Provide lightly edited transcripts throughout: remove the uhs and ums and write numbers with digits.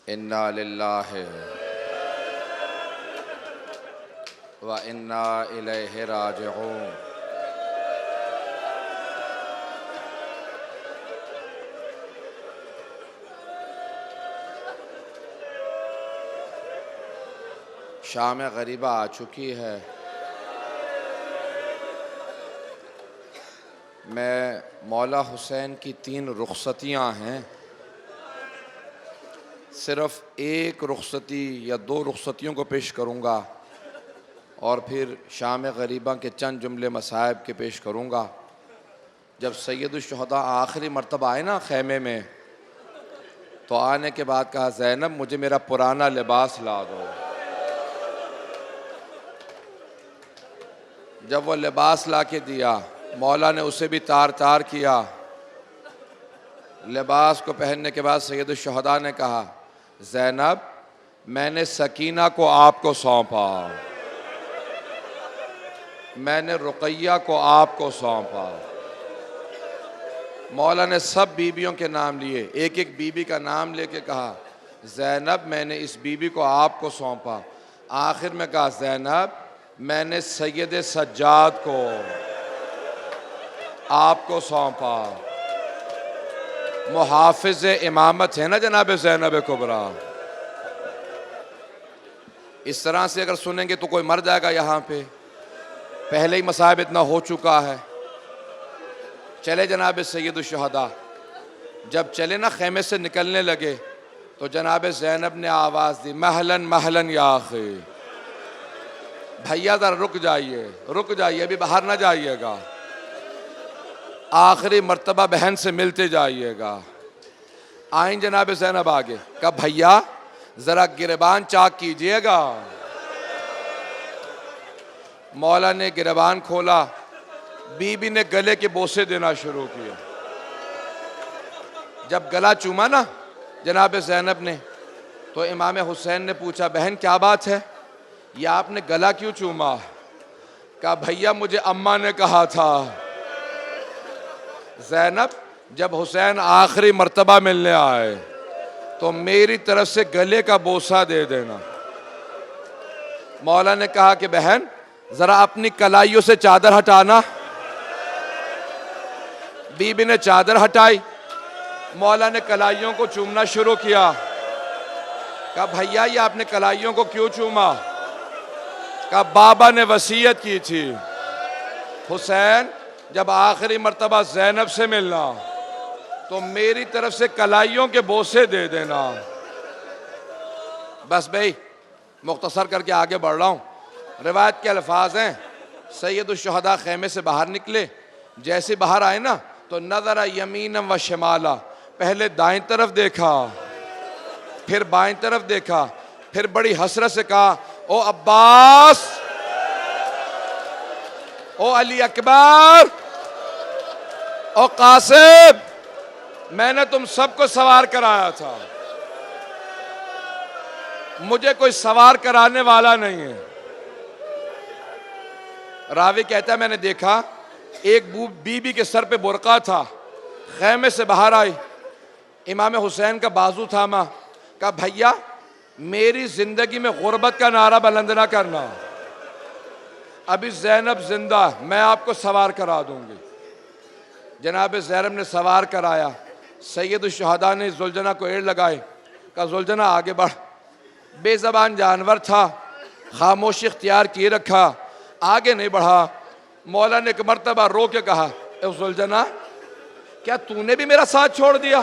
انا للہ و انا الیہ راجعون۔ شام غریبہ آ چکی ہے۔ میں مولا حسین کی 3 رخصتیاں ہیں، صرف ایک رخصتی یا 2 رخصتیوں کو پیش کروں گا اور پھر شام غریبہ کے چند جملے مصائب کے پیش کروں گا۔ جب سید الشہداء آخری مرتبہ آئے نا خیمے میں، تو آنے کے بعد کہا زینب مجھے میرا پرانا لباس لا دو۔ جب وہ لباس لا کے دیا، مولا نے اسے بھی تار تار کیا۔ لباس کو پہننے کے بعد سید الشہداء نے کہا زینب میں نے سکینہ کو آپ کو سونپا، میں نے رقیہ کو آپ کو سونپا۔ مولا نے سب بیویوں کے نام لیے، ایک ایک بیوی کا نام لے کے کہا زینب میں نے اس بیوی کو آپ کو سونپا۔ آخر میں کہا زینب میں نے سید سجاد کو آپ کو سونپا۔ محافظ امامت ہے نا جناب زینب کبریٰ۔ اس طرح سے اگر سنیں گے تو کوئی مر جائے گا یہاں پہ، پہلے ہی مصائب اتنا ہو چکا ہے۔ چلے جناب سید الشہداء، جب چلے نا خیمے سے نکلنے لگے تو جناب زینب نے آواز دی مہلن مہلن یا اخی، بھیا ذرا رک جائیے، ابھی باہر نہ جائیے گا، آخری مرتبہ بہن سے ملتے جائیے گا۔ آئیں جناب زینب آگے، کہا بھیا ذرا گریبان چاک کیجئے گا۔ مولا نے گریبان کھولا، بی بی نے گلے کے بوسے دینا شروع کیا۔ جب گلا چوما نا جناب زینب نے تو امام حسین نے پوچھا بہن کیا بات ہے، یہ آپ نے گلا کیوں چوما؟ کہا بھیا مجھے اماں نے کہا تھا زینب جب حسین آخری مرتبہ ملنے آئے تو میری طرف سے گلے کا بوسہ دے دینا۔ مولا نے کہا کہ بہن ذرا اپنی کلائیوں سے چادر ہٹانا۔ بی بی نے چادر ہٹائی، مولا نے کلائیوں کو چومنا شروع کیا۔ کہا بھیا یہ آپ نے کلائیوں کو کیوں چوما؟ کہا بابا نے وصیت کی تھی حسین جب آخری مرتبہ زینب سے ملنا تو میری طرف سے کلائیوں کے بوسے دے دینا۔ بس بھئی مختصر کر کے آگے بڑھ رہا ہوں۔ روایت کے الفاظ ہیں سید الشہداء خیمے سے باہر نکلے، جیسے باہر آئے نا تو نظر یمینا و شمالا، پہلے دائیں طرف دیکھا، پھر بائیں طرف دیکھا، پھر بڑی حسرت سے کہا او عباس، او علی اکبر، او قاسم، میں نے تم سب کو سوار کرایا تھا، مجھے کوئی سوار کرانے والا نہیں ہے۔ راوی کہتا ہے میں نے دیکھا ایک بی بی کے سر پہ برقع تھا، خیمے سے باہر آئی، امام حسین کا بازو تھاما، کہا بھیا میری زندگی میں غربت کا نعرہ بلند نہ کرنا، ابھی زینب زندہ میں آپ کو سوار کرا دوں گی۔ جناب زینب نے سوار کرایا، سید الشہداء نے زلجنہ کو ایڑ لگائی، کہا زلجنہ آگے بڑھ۔ بے زبان جانور تھا، خاموشی اختیار کیے رکھا، آگے نہیں بڑھا۔ مولا نے ایک مرتبہ رو کے کہا اے زلجنہ کیا تو نے بھی میرا ساتھ چھوڑ دیا؟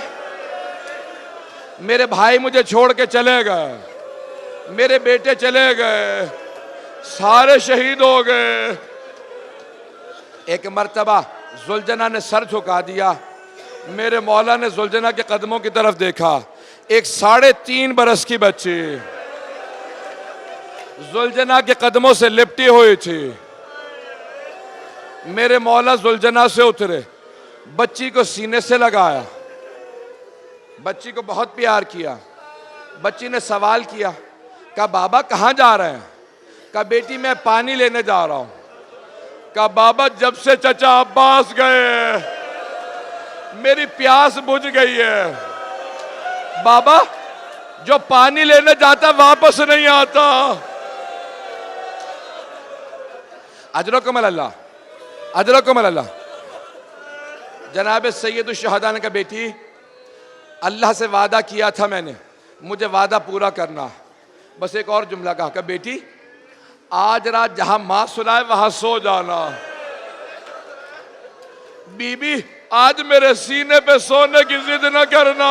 میرے بھائی مجھے چھوڑ کے چلے گئے، میرے بیٹے چلے گئے، سارے شہید ہو گئے۔ ایک مرتبہ زلجنہ نے سر جھکا دیا، میرے مولا نے زلجنہ کے قدموں کی طرف دیکھا، ایک 3.5 برس کی بچی زلجنہ کے قدموں سے لپٹی ہوئی تھی۔ میرے مولا زلجنہ سے اترے، بچی کو سینے سے لگایا، بچی کو بہت پیار کیا۔ بچی نے سوال کیا، کہا بابا کہاں جا رہے ہیں؟ کہا بیٹی میں پانی لینے جا رہا ہوں۔ کہا بابا جب سے چچا عباس گئے میری پیاس بجھ گئی ہے۔ بابا جو پانی لینے جاتا واپس نہیں آتا. اجرکم اللہ، اجرکم اللہ. جناب سید الشہداء نے کہا بیٹی اللہ سے وعدہ کیا تھا میں نے، مجھے وعدہ پورا کرنا. بس ایک اور جملہ کہا کہ بیٹی آج رات جہاں ماں سلائے وہاں سو جانا. بی بی آج میرے سینے پہ سونے کی ضد نہ کرنا.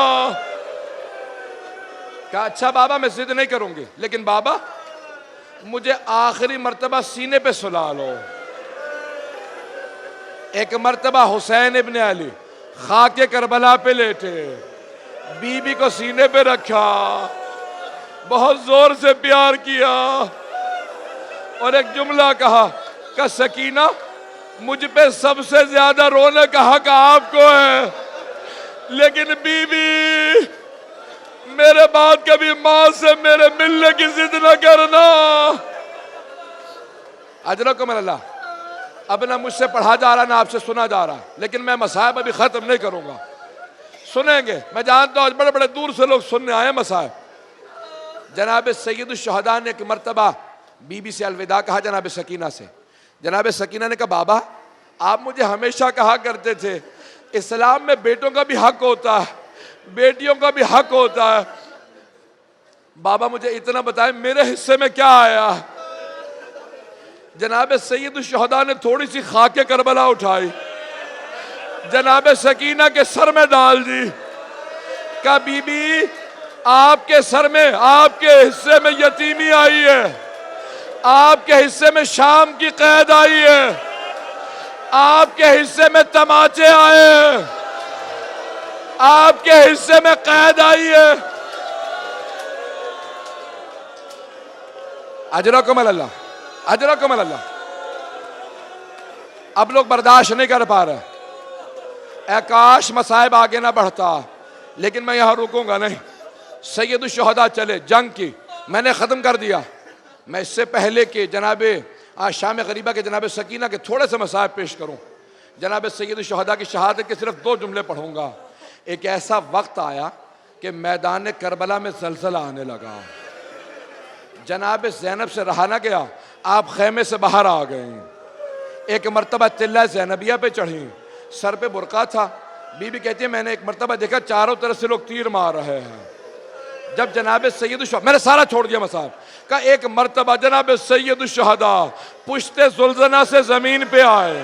کہا اچھا بابا میں ضد نہیں کروں گی، لیکن بابا مجھے آخری مرتبہ سینے پہ سلا لو. ایک مرتبہ حسین ابن علی خاک کربلا پہ لیٹے، بی بی کو سینے پہ رکھا، بہت زور سے پیار کیا اور ایک جملہ کہا کہ سکینہ مجھ پہ سب سے زیادہ رونے کا حق آپ کو ہے، لیکن بی بی میرے بعد کبھی ماں سے میرے ملنے کی ضد نہ کرنا. اجرکم اللہ. اب نہ مجھ سے پڑھا جا رہا نہ آپ سے سنا جا رہا، لیکن میں مصائب ابھی ختم نہیں کروں گا، سنیں گے. میں جانتا ہوں بڑے بڑے دور سے لوگ سننے آئے مصائب. جناب سید الشہداء نے ایک مرتبہ بی بی سے الوداع کہا جناب سکینہ سے. جناب سکینہ نے کہا بابا آپ مجھے ہمیشہ کہا کرتے تھے اسلام میں بیٹوں کا بھی حق ہوتا ہے، بیٹیوں کا بھی حق ہوتا ہے. بابا مجھے اتنا بتائیں میرے حصے میں کیا آیا. جناب سید الشہداء نے تھوڑی سی خاک کربلا اٹھائی، جناب سکینہ کے سر میں ڈال دی. کہا بی بی آپ کے سر میں، آپ کے حصے میں یتیمی آئی ہے، آپ کے حصے میں شام کی قید آئی ہے، آپ کے حصے میں تماچے آئے ہیں، آپ کے حصے میں قید آئی ہے. اجرکم اللہ، اجرکم اللہ. اب لوگ برداشت نہیں کر پا رہے. اے کاش مصائب آگے نہ بڑھتا، لیکن میں یہاں رکوں گا نہیں. سید الشہداء چلے، جنگ کی میں نے ختم کر دیا. میں اس سے پہلے کہ جناب شام غریبہ کے جناب سکینہ کے تھوڑے سے مصائب پیش کروں، جناب سید الشہداء کی شہادت کے صرف 2 جملے پڑھوں گا. ایک ایسا وقت آیا کہ میدان کربلا میں زلزلہ آنے لگا. جناب زینب سے رہا نہ گیا، آپ خیمے سے باہر آ گئے. ایک مرتبہ تلہ زینبیہ پہ چڑھی، سر پہ برقع تھا. بی بی کہتی ہے میں نے ایک مرتبہ دیکھا چاروں طرف سے لوگ تیر مار رہے ہیں. جب جناب سید الشہداء، میں نے سارا چھوڑ دیا مصائب کا، ایک مرتبہ جناب سید الشہداء پشت زلزلہ سے زمین پہ آئے.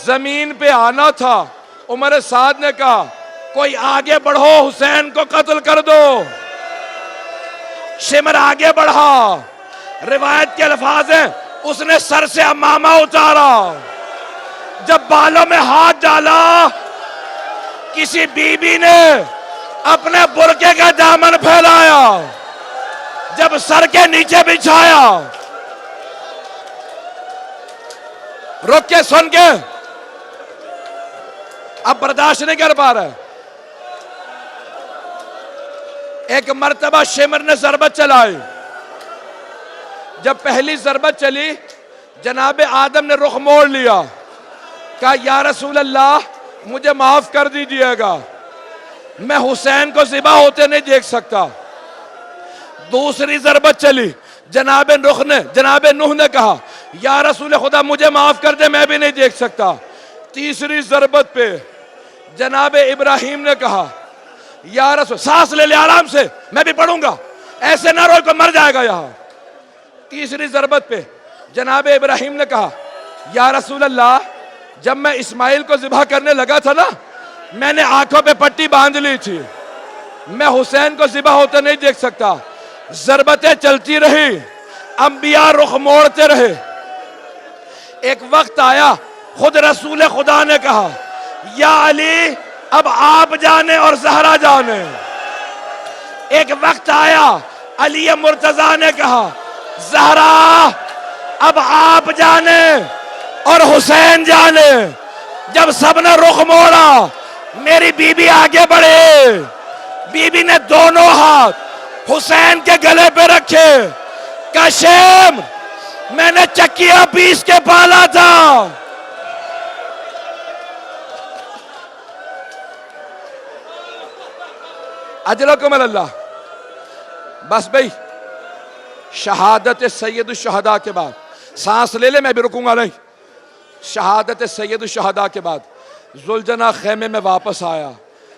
زمین پہ آنا تھا، عمر سعد نے کہا کوئی آگے بڑھو حسین کو قتل کر دو. شمر آگے بڑھا، روایت کے الفاظ ہیں اس نے سر سے امامہ اتارا، جب بالوں میں ہاتھ ڈالا کسی بی بی نے اپنے برقعے کا دامن پھیلایا، جب سر کے نیچے بچھایا. رک کے سن کے اب برداشت نہیں کر پا رہے. ایک مرتبہ شمر نے ضربت چلائی، جب پہلی ضربت چلی جناب آدم نے رخ موڑ لیا، کہا یا رسول اللہ مجھے معاف کر دیجئے گا، میں حسین کو ذبح ہوتے نہیں دیکھ سکتا. دوسری ضربت چلی، جناب نوح نے کہا یا رسول خدا مجھے معاف کر دے میں بھی نہیں دیکھ سکتا. تیسری ضربت پہ جناب ابراہیم نے کہا یا رسول، سانس لے لے آرام سے میں بھی پڑھوں گا، ایسے نہ روئے کوئی مر جائے گا یہاں. تیسری ضربت پہ جناب ابراہیم نے کہا یا رسول اللہ جب میں اسماعیل کو ذبح کرنے لگا تھا نا میں نے آنکھوں پہ پٹی باندھ لی تھی، میں حسین کو ذبح ہوتے نہیں دیکھ سکتا. ضربتیں چلتی رہی، انبیاء رخ موڑتے رہے. ایک وقت آیا خود رسول خدا نے کہا یا علی اب آپ جانے اور زہرا جانے. ایک وقت آیا علی مرتضیٰ نے کہا زہرا اب آپ جانے اور حسین جانے. جب سب نے رخ موڑا میری بی بی آگے بڑھے، بی بی نے دونوں ہاتھ حسین کے گلے پہ رکھے، کہا شیم میں نے چکیاں پیس کے پالا تھا. اجرکم اللہ. بس بھئی شہادت سید الشہداء کے بعد سانس لے لے، میں بھی رکوں گا نہیں. شہادت سید الشہداء کے بعد ذوالجناح خیمے میں واپس آیا،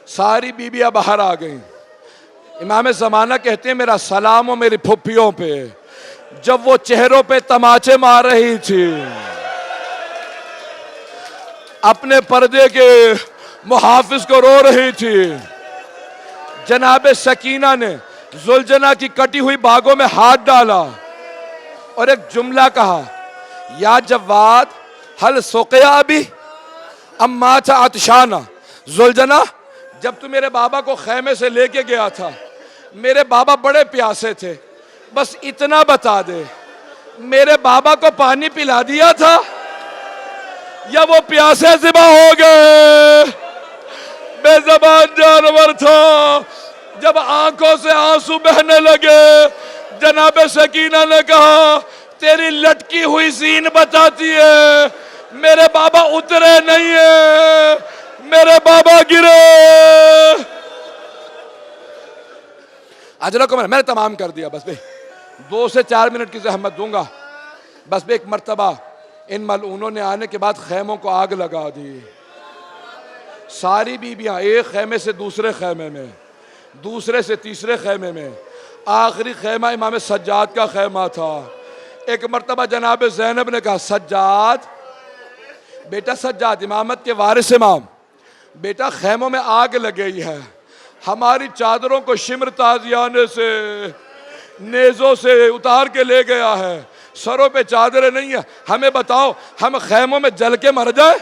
ساری بیویاں باہر آ گئیں. امام زمانہ کہتے ہیں میرا سلام ہو میری پھپھیوں پہ، جب وہ چہروں پہ تماچے مار رہی تھی، اپنے پردے کے محافظ کو رو رہی تھی. جناب سکینہ نے ذوالجناح کی کٹی ہوئی باگوں میں ہاتھ ڈالا اور ایک جملہ کہا، یا جواد حل سقیا ابی ام مات عطشانا. ذوالجناح جب تو میرے بابا کو خیمے سے لے کے گیا تھا، میرے بابا بڑے پیاسے تھے، بس اتنا بتا دے میرے بابا کو پانی پلا دیا تھا یا وہ پیاسے ذبح ہو گئے؟ بے زبان جانور تھا. جب آنکھوں سے آنسو بہنے لگے، جناب سکینہ نے کہا تیری لٹکی ہوئی زین بتاتی ہے میرے بابا اترے نہیں ہیں، میرے بابا گرے. اجرا کو میں نے تمام کر دیا. بس بھئی 2 سے 4 منٹ کی زحمت دوں گا. بس بھئی ایک مرتبہ ان ملعونوں نے آنے کے بعد خیموں کو آگ لگا دی. ساری بیویاں ایک خیمے سے دوسرے خیمے میں، دوسرے سے تیسرے خیمے میں. آخری خیمہ امام سجاد کا خیمہ تھا. ایک مرتبہ جناب زینب نے کہا سجاد، بیٹا سجاد امامت کے وارث امام، بیٹا خیموں میں آگ لگ گئی ہے، ہماری چادروں کو شمر تازیانے سے نیزوں سے اتار کے لے گیا ہے، سروں پہ چادریں نہیں ہیں، ہمیں بتاؤ ہم خیموں میں جل کے مر جائیں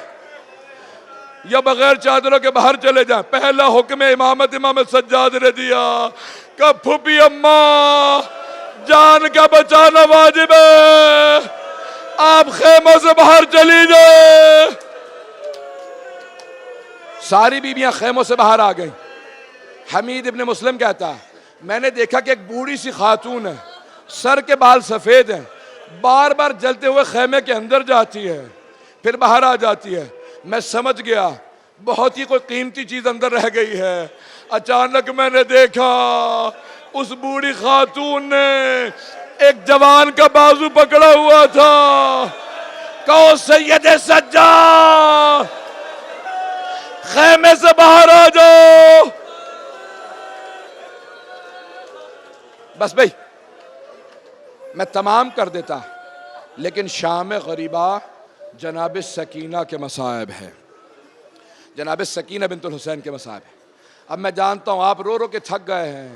یا بغیر چادروں کے باہر چلے جائیں؟ پہلا حکم امامت امام سجاد نے دیا کہ پھوپھی اماں جان کا بچانا واجب ہے، آپ خیموں سے باہر چلی جائیں. ساری بیویاں خیموں سے باہر آ گئیں. حمید ابن مسلم کہتا ہے میں نے دیکھا کہ ایک بوڑھی سی خاتون ہے، سر کے بال سفید ہیں، بار بار جلتے ہوئے خیمے کے اندر جاتی ہے پھر باہر آ جاتی ہے. میں سمجھ گیا بہت ہی کوئی قیمتی چیز اندر رہ گئی ہے. اچانک میں نے دیکھا اس بوڑھی خاتون نے ایک جوان کا بازو پکڑا ہوا تھا. کہو سید سجاد خیمے سے باہر آ جاؤ. بس بھئی میں تمام کر دیتا، لیکن شام غریبہ جناب سکینہ کے مصائب ہے، جناب سکینہ بنت الحسین کے مصائب ہے. اب میں جانتا ہوں آپ رو رو کے تھک گئے ہیں،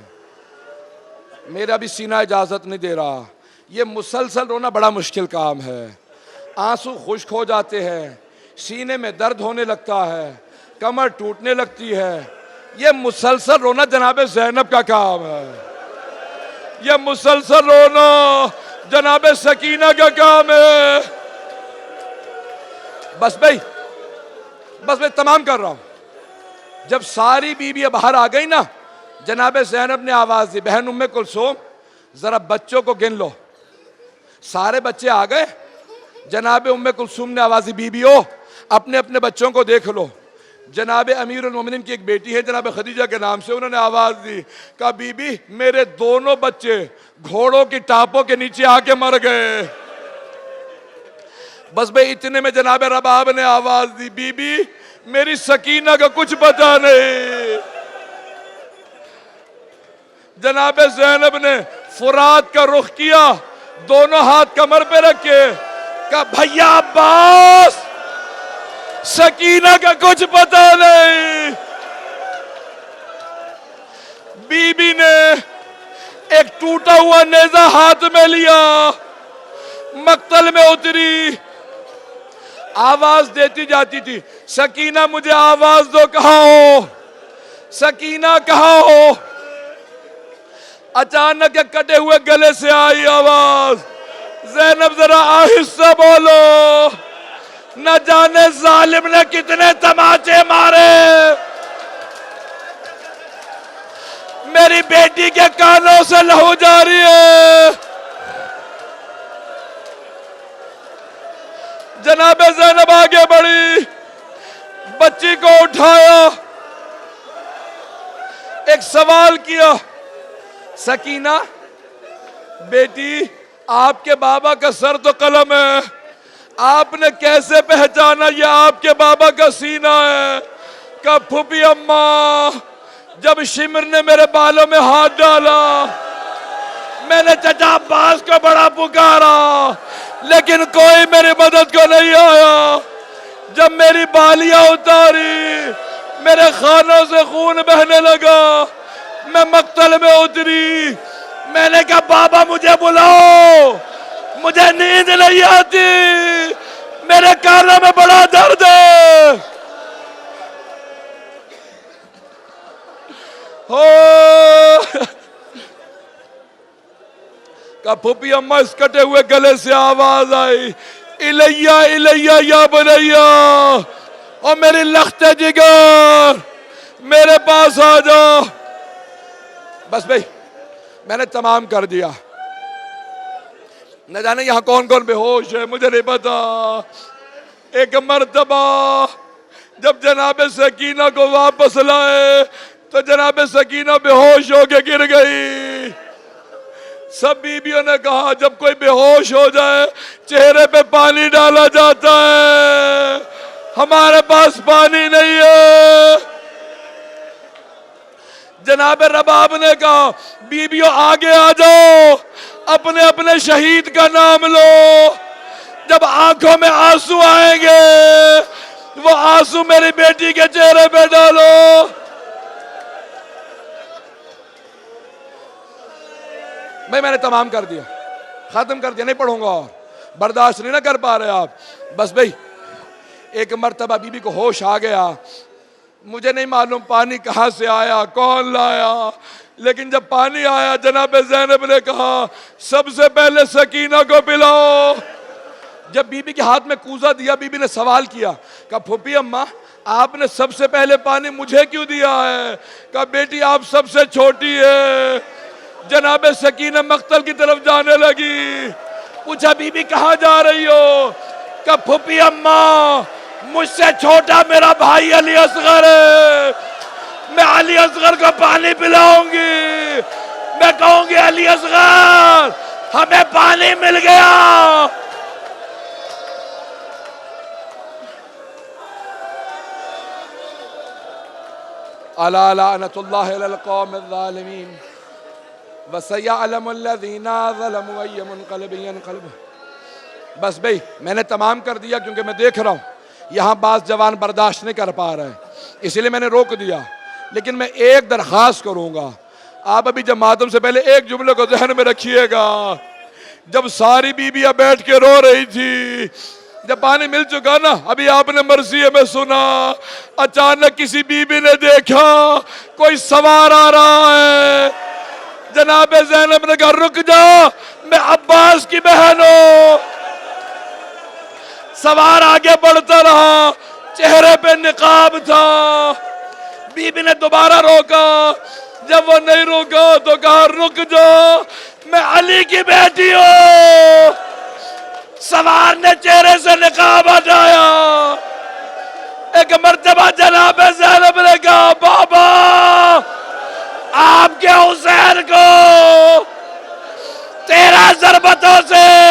میرا بھی سینہ اجازت نہیں دے رہا. یہ مسلسل رونا بڑا مشکل کام ہے، آنسو خشک ہو جاتے ہیں، سینے میں درد ہونے لگتا ہے، کمر ٹوٹنے لگتی ہے. یہ مسلسل رونا جناب زینب کا کام ہے، یہ مسلسل رونا جناب سکینہ کا کام ہے. بس بھئی تمام کر رہا ہوں. جب ساری بیویاں باہر آ گئی نا، جناب زینب نے آواز دی بہن ام کلثوم ذرا بچوں کو گن لو. سارے بچے آ گئے. جناب ام کلثوم نے آواز دی بیویوں اپنے اپنے بچوں کو دیکھ لو. جناب امیر المومنین کی ایک بیٹی ہے جناب خدیجہ کے نام سے، انہوں نے آواز دی کہا بی بی میرے دونوں بچے گھوڑوں کی ٹاپوں کے نیچے آ کے مر گئے. بس بھئی اتنے میں جناب رباب نے آواز دی بی بی میری سکینہ کا کچھ پتہ نہیں. جناب زینب نے فرات کا رخ کیا، دونوں ہاتھ کمر پہ رکھے، کہا بھیا عباس سکینہ کا کچھ پتہ نہیں. بی بی نے ایک ٹوٹا ہوا نیزہ ہاتھ میں لیا، مقتل میں اتری، آواز دیتی جاتی تھی سکینہ مجھے آواز دو کہاں ہو، سکینہ کہاں ہو. اچانک ایک کٹے ہوئے گلے سے آئی آواز زینب ذرا آہستہ بولو، نہ جانے ظالم نے کتنے تماچے مارے، میری بیٹی کے کانوں سے لہو جاری ہے. جناب زینب آگے بڑھی، بچی کو اٹھایا، ایک سوال کیا سکینہ بیٹی، آپ کے بابا کا سر تو قلم ہے، آپ نے کیسے پہچانا یہ آپ کے بابا کا سینہ ہے؟ کہ پھوپھی اماں، جب شمر نے میرے بالوں میں ہاتھ ڈالا میں نے چچا عباس کو بڑا پکارا لیکن کوئی میری مدد کو نہیں آیا۔ جب میری بالیاں اتاری میرے خانوں سے خون بہنے لگا، میں مقتل میں اتری، میں نے کہا بابا مجھے بلاؤ، مجھے نیند نہیں آتی، میرے کانوں میں بڑا درد ہے۔ کہ پھوپھی اماں اس کٹے ہوئے گلے سے آواز آئی، الیہ الیہ یا بنیا، اور میری لخت جگر میرے پاس آ جا۔ بس بھئی میں نے تمام کر دیا، نہ جانے یہاں کون کون بے ہوش ہے مجھے نہیں پتا۔ ایک مرتبہ جب جناب سکینہ کو واپس لائے تو جناب سکینہ بے ہوش ہو کے گر گئی۔ سب بیویوں نے کہا جب کوئی بے ہوش ہو جائے چہرے پہ پانی ڈالا جاتا ہے، ہمارے پاس پانی نہیں ہے۔ جناب رباب نے کہا بیویوں آگے آ جاؤ، اپنے اپنے شہید کا نام لو، جب آنکھوں میں آنسو آئیں گے وہ آنسو میری بیٹی کے چہرے پہ ڈالو۔ میں نے تمام کر دیا، ختم کر دیا، نہیں پڑھوں گا اور برداشت نہیں نہ کر پا رہے آپ۔ بس بھئی ایک مرتبہ بی بی کو ہوش آ گیا، مجھے نہیں معلوم پانی کہاں سے آیا، کون لایا، لیکن جب پانی آیا جناب زینب نے کہا سب سے پہلے سکینہ کو پلاؤ۔ جب بی بی کے ہاتھ میں کوزہ دیا بی بی نے سوال کیا کہ پھوپھی اماں آپ نے سب سے پہلے پانی مجھے کیوں دیا ہے؟ کہ بیٹی آپ سب سے چھوٹی ہے۔ جناب سکینہ مقتل کی طرف جانے لگی، پوچھا بی بی کہاں جا رہی ہو؟ کہ پھوپھی اماں مجھ سے چھوٹا میرا بھائی علی اصغر ہے، میں علی اصغر کو پانی پلاؤں گی، میں کہوں گی علی اصغر ہمیں پانی مل گیا۔ الا لعنت اللہ علی القوم الظالمین وسیعلم الذین ظلموا ای منقلب ینقلبون۔ بس بھئی میں نے تمام کر دیا کیونکہ میں دیکھ رہا ہوں یہاں بعض جوان برداشت نہیں کر پا رہے ہیں، اسی لیے میں نے روک دیا، لیکن میں ایک درخواست کروں گا، آپ ابھی جب ماتم سے پہلے ایک جملے کو ذہن میں رکھیے گا۔ جب ساری بیویاں بیٹھ کے رو رہی تھی، جب پانی مل چکا نا، ابھی آپ نے مرثیے میں سنا، اچانک کسی بیوی نے دیکھا کوئی سوار آ رہا ہے، جناب زینب نے کہا رک جا، میں عباس کی بہن ہوں۔ سوار آگے بڑھتا رہا، چہرے پہ نقاب تھا، بی بی نے دوبارہ روکا، جب وہ نہیں روکا تو کہا رک جا، میں علی کی بیٹی ہوں۔ سوار نے چہرے سے نقاب ہٹایا، ایک مرتبہ جناب زینب نے کہا بابا آپ کے حسین کو 13 ضربتوں سے